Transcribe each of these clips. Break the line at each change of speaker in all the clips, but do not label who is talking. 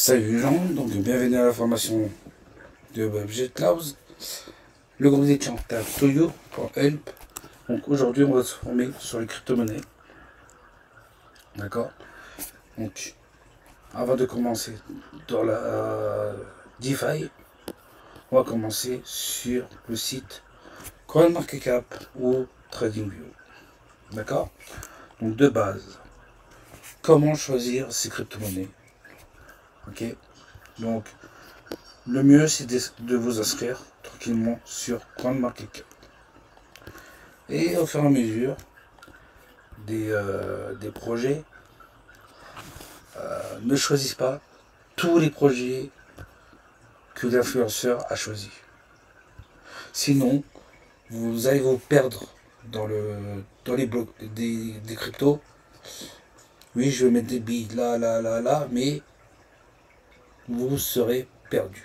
Salut les gens, donc bienvenue à la formation de Budget Clouds. Le groupe des champs tape Toyo.help. Donc aujourd'hui on va se former sur les crypto-monnaies. D'accord. Donc avant de commencer dans la DeFi, on va commencer sur le site CoinMarketCap ou TradingView. D'accord. Donc de base, comment choisir ces crypto-monnaies? Ok. Donc le mieux c'est de vous inscrire tranquillement sur CoinMarketCap. Et au fur et à mesure des projets, ne choisissent pas tous les projets que l'influenceur a choisi. Sinon, vous allez vous perdre dans les blocs des cryptos. Oui, je vais mettre des billes là, mais vous serez perdu.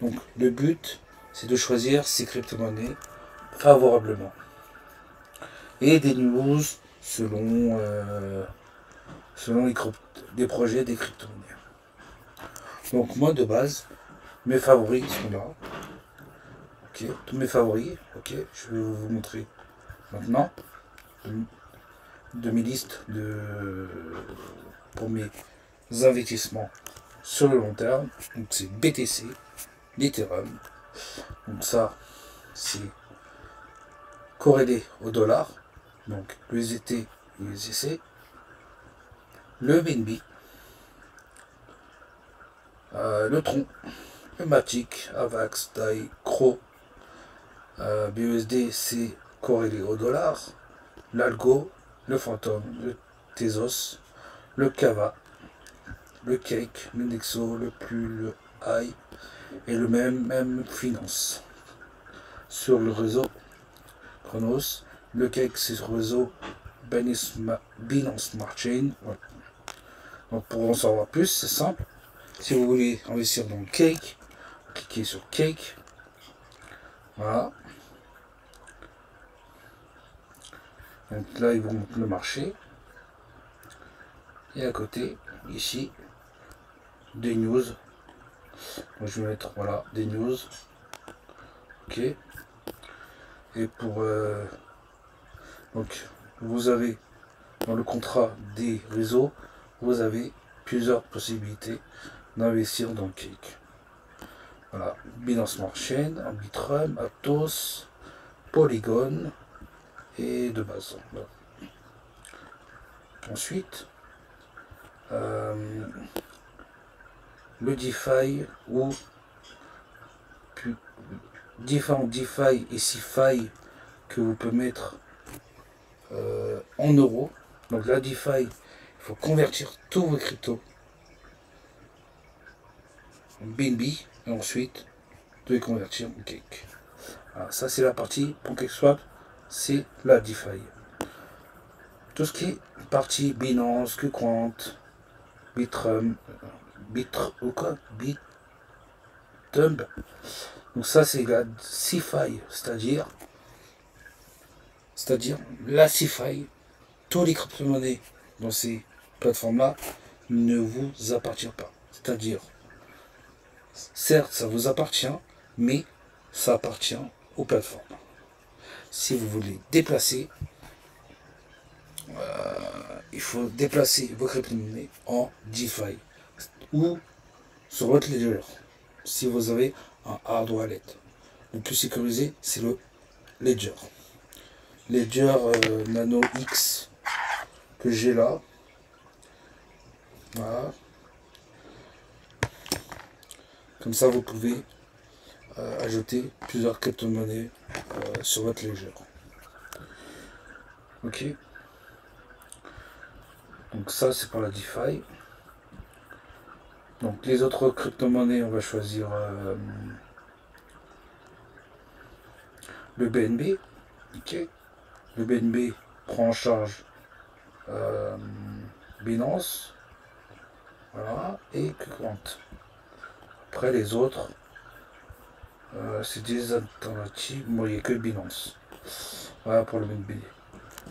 Donc le but, c'est de choisir ces crypto-monnaies favorablement. Et des news selon les projets des crypto-monnaies. Donc moi de base, mes favoris sont là. Ok, tous mes favoris. Ok, je vais vous montrer maintenant de mes listes pour mes investissements sur le long terme. Donc c'est BTC, l'Ethereum. Donc ça, c'est corrélé au dollar. Donc le USDT et le USDC. Le BNB. Le Tron, le Matic, Avax, DAI, CRO, BUSD c'est corrélé au dollar, l'Algo, le Phantom, le Tezos, le Kava, le Cake, le Nexo, le Plus, le AI et le même Finance. Sur le réseau Chronos, le Cake c'est sur le réseau Binance Smart Chain. Voilà. Donc pour en savoir plus, c'est simple. Si vous voulez investir dans le Cake, cliquez sur Cake. Voilà. Donc là, ils vous montrent le marché. Et à côté, ici, des news. Donc, je vais mettre, voilà, des news. Ok. Et pour... donc, vous avez, dans le contrat des réseaux, vous avez plusieurs possibilités d'investir dans le Cake. Voilà. Binance Smart Chain, Arbitrum, Aptos, Polygon et de base. Voilà. Ensuite, le DeFi ou différents DeFi et CeFi que vous pouvez mettre en euros. Donc la DeFi, il faut convertir tous vos cryptos en BNB et ensuite de les convertir en Cake. Alors, ça c'est la partie PancakeSwap, c'est la DeFi. Tout ce qui est partie Binance, KuCoin, Bitum, donc ça c'est la CeFi, c'est-à-dire la CeFi, tous les crypto-monnaies dans ces plateformes-là ne vous appartiennent pas. C'est-à-dire, certes ça vous appartient, mais ça appartient aux plateformes. Si vous voulez déplacer, il faut déplacer vos crypto-monnaies en DeFi ou sur votre ledger. Si vous avez un hard wallet, le plus sécurisé c'est le ledger. Ledger Nano X que j'ai là. Voilà. Comme ça vous pouvez ajouter plusieurs crypto-monnaies sur votre ledger. Ok. Donc ça c'est pour la DeFi. Donc les autres crypto-monnaies, on va choisir le BNB. Ok. Le BNB prend en charge Binance. Voilà. Et KuCoin. Après les autres, c'est des alternatives. Moi, il n'y a que Binance. Voilà pour le BNB.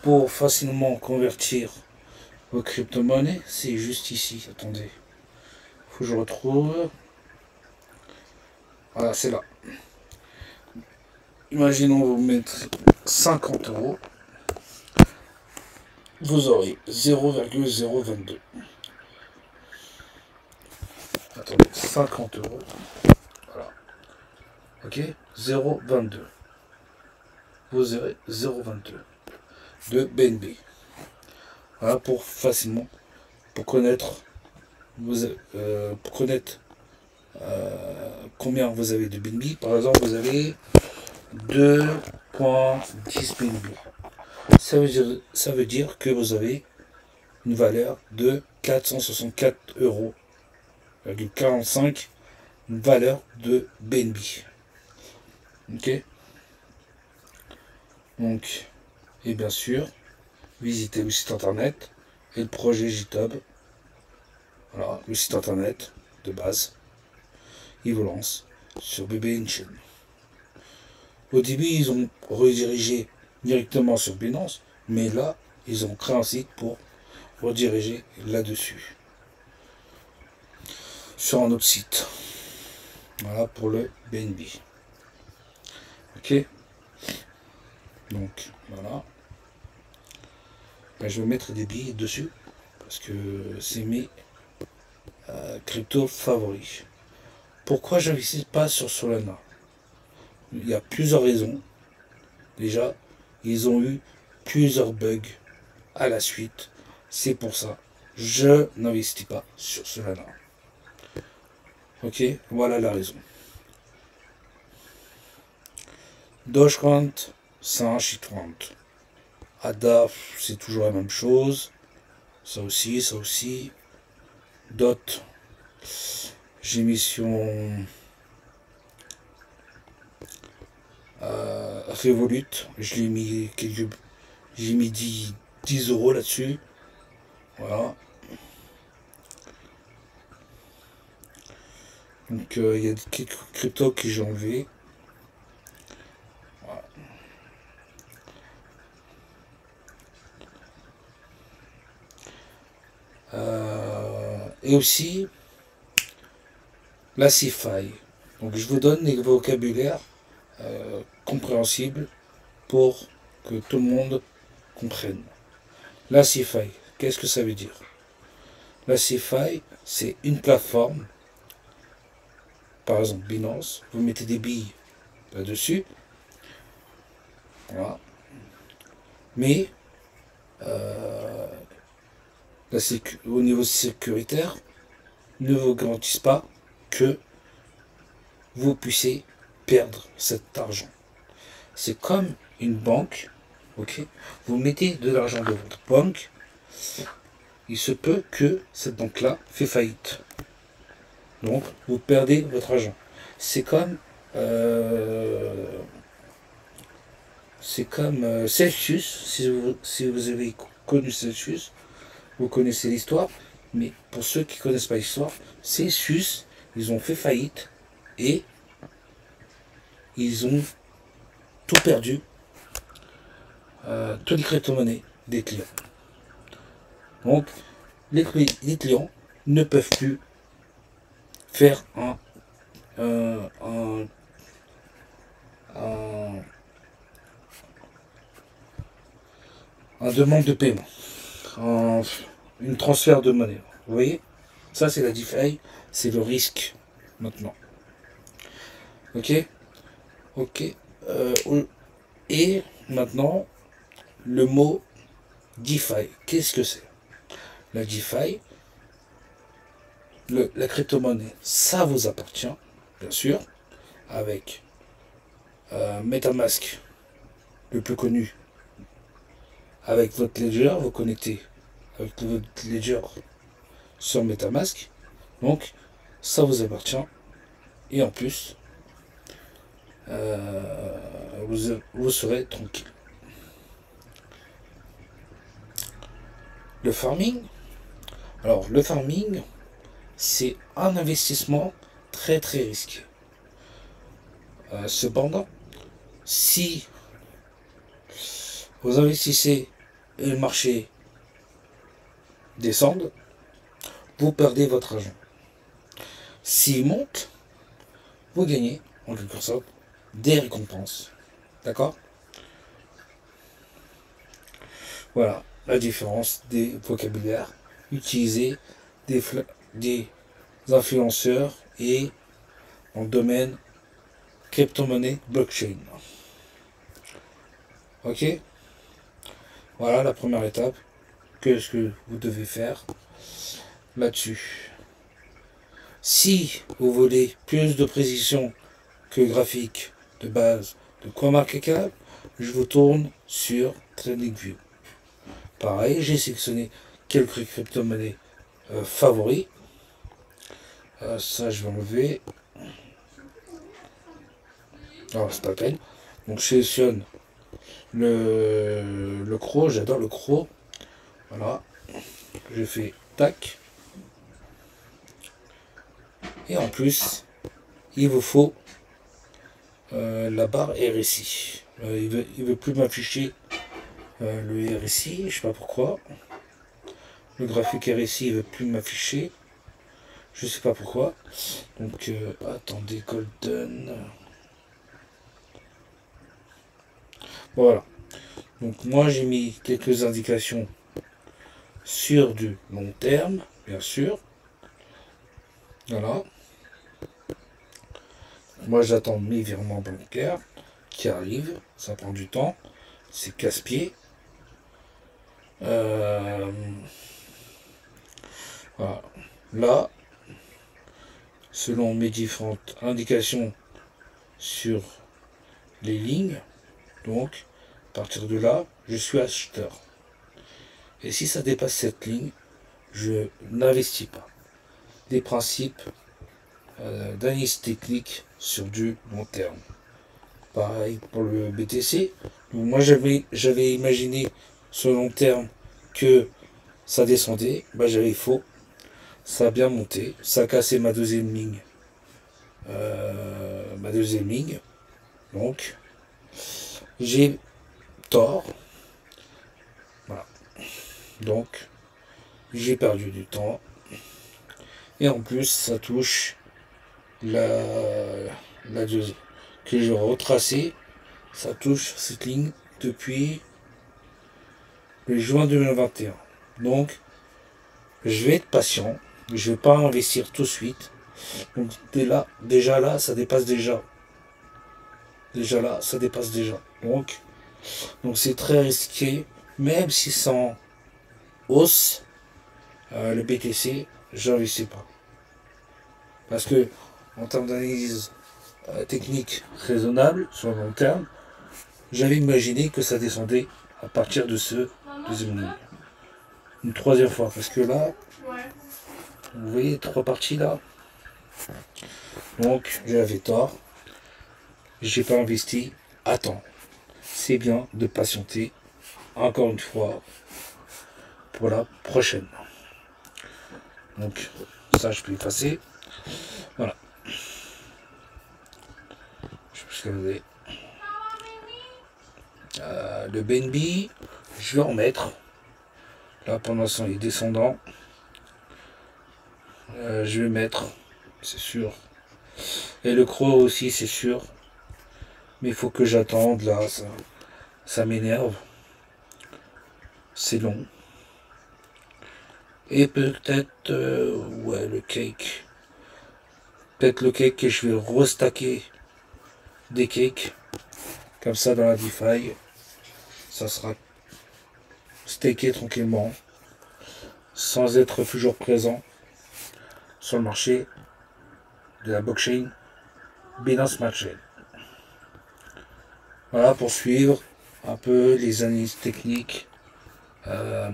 Pour facilement convertir vos crypto-monnaies, c'est juste ici. Attendez. Faut que je retrouve. Voilà, c'est là. Imaginons vous mettre 50 euros. Vous aurez 0,022. Attendez, 50 euros. Voilà. Ok, 0,22. Vous aurez 0,22 de BNB. Voilà pour facilement, pour connaître, combien vous avez de BNB. Par exemple, vous avez 2,10 BNB. Ça veut dire que vous avez une valeur de 464 euros, 45 valeur de BNB. Ok. Donc, et bien sûr, visitez le site internet et le projet GitHub. Voilà, le site internet de base. Il vous lance sur BB Engine. Au début, ils ont redirigé directement sur Binance, mais là, ils ont créé un site pour rediriger là-dessus. Sur un autre site. Voilà pour le BNB. Ok. Donc, voilà. Ben, je vais mettre des billets dessus parce que c'est mes cryptos favoris. Pourquoi je n'investis pas sur Solana? Il y a plusieurs raisons. Déjà, ils ont eu plusieurs bugs à la suite. C'est pour ça je n'investis pas sur Solana. Ok, voilà la raison. Dogecoin, c'est un shitcoin. ADA, c'est toujours la même chose. Ça aussi, ça aussi. Dot, j'ai mis sur Revolut. J'ai mis 10 euros là-dessus. Voilà. Donc il y a quelques cryptos que j'ai enlevés. Voilà. Et aussi la CeFi. Donc je vous donne des vocabulaires compréhensibles pour que tout le monde comprenne. La CeFi, qu'est-ce que ça veut dire? La CeFi, c'est une plateforme, par exemple Binance, vous mettez des billes là-dessus, voilà. Mais au niveau sécuritaire, ne vous garantissent pas que vous puissiez perdre cet argent. C'est comme une banque, ok? Vous mettez de l'argent dans votre banque, il se peut que cette banque-là fait faillite. Donc, vous perdez votre argent. C'est comme Celsius. Si vous avez connu Celsius, vous connaissez l'histoire. Mais pour ceux qui ne connaissent pas l'histoire, Celsius, ils ont fait faillite et ils ont tout perdu, toutes les crypto-monnaies des clients. Donc, les clients ne peuvent plus faire un demande de paiement, une transfert de monnaie. Vous voyez? Ça, c'est la DeFi, c'est le risque maintenant. Ok? Ok. Et maintenant, le mot DeFi. Qu'est-ce que c'est? La DeFi, la crypto-monnaie, ça vous appartient, bien sûr, avec MetaMask, le plus connu. Avec votre Ledger, vous connectez avec votre Ledger sur MetaMask. Donc, ça vous appartient. Et en plus, vous serez tranquille. Le farming. Alors, le farming, c'est un investissement très très risqué. Cependant, si vous investissez et le marché descend, vous perdez votre argent. s'il monte, vous gagnez en quelque sorte des récompenses. D'accord? Voilà la différence des vocabulaires utilisés des influenceurs et en domaine crypto-monnaie blockchain. Ok? Voilà la première étape. Qu'est-ce que vous devez faire là-dessus? Si vous voulez plus de précision que graphique de base de CoinMarketCap, je vous tourne sur TradingView. Pareil, j'ai sélectionné quelques crypto-monnaies favoris. Ça, je vais enlever. Alors, c'est pas la peine. Donc, je sélectionne le CRO. J'adore le CRO. Voilà. Je fais tac. Et en plus, il vous faut la barre RSI. Il veut plus m'afficher le RSI, je sais pas pourquoi. Le graphique RSI, il veut plus m'afficher. Je sais pas pourquoi. Donc, attendez, Golden. Voilà. Donc, moi, j'ai mis quelques indications sur du long terme, bien sûr. Voilà. Moi, j'attends mes virements bancaires qui arrivent. Ça prend du temps. C'est casse-pied. Voilà. Là, selon mes différentes indications sur les lignes, donc, à partir de là, je suis acheteur. Et si ça dépasse cette ligne, je n'investis pas. Des principes d'analyse technique sur du long terme. Pareil pour le BTC. Donc moi j'avais imaginé ce long terme que ça descendait. Bah, j'avais faux. Ça a bien monté. Ça a cassé ma deuxième ligne. Donc j'ai tort. Voilà. Donc j'ai perdu du temps. Et en plus ça touche la deuxième que j'ai retracée, ça touche cette ligne depuis le juin 2021. Donc, je vais être patient, je ne vais pas investir tout de suite. Donc, déjà là, ça dépasse déjà. Déjà là, ça dépasse déjà. Donc c'est très risqué, même si c'est en hausse, le BTC, j'investis pas. Parce que, en termes d'analyse technique raisonnable sur le long terme, j'avais imaginé que ça descendait à partir de ce deuxième ligne. Une troisième fois, parce que là, vous voyez, trois parties là. Donc, j'avais tort. J'ai pas investi à temps. C'est bien de patienter, encore une fois, pour la prochaine. Donc, ça, je peux effacer. Voilà. Je sais pas ce que vous avez. Le BNB, je vais en mettre. Là, pour l'instant, il est descendant. Je vais mettre, c'est sûr. Et le CRO aussi, c'est sûr. Mais il faut que j'attende, là, ça m'énerve. C'est long. Et peut-être, ouais, le cake. Peut-être le cake et je vais restacker des cakes. Comme ça, dans la DeFi, ça sera stacké tranquillement. Sans être toujours présent sur le marché de la blockchain Binance Smart Chain. Voilà, pour suivre un peu les analyses techniques, la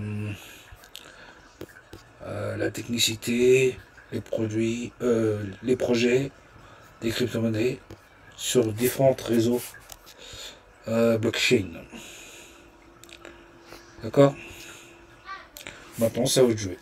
technicité, les produits, les projets des crypto-monnaies sur différents réseaux blockchain. D'accord? Maintenant, c'est à vous de jouer.